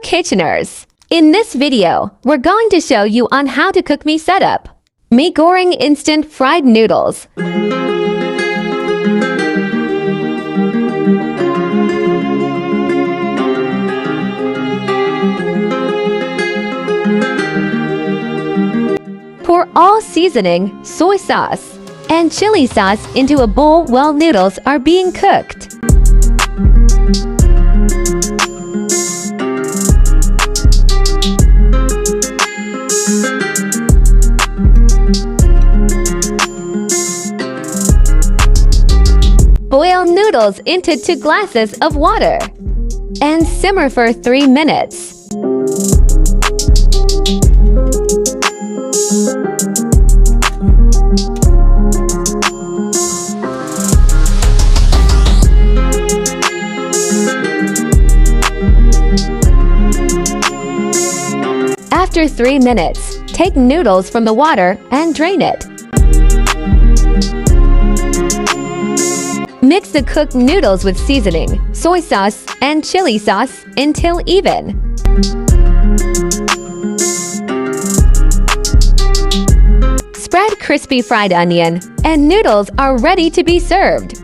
Kitcheners! In this video, we're going to show you on how to cook SEDAAP. GORENG instant fried noodles. Pour all seasoning, soy sauce, and chili sauce into a bowl while noodles are being cooked. Boil noodles into 2 glasses of water and simmer for 3 minutes. After 3 minutes, take noodles from the water and drain it. Mix the cooked noodles with seasoning, soy sauce, and chili sauce until even. Spread crispy fried onion, and noodles are ready to be served.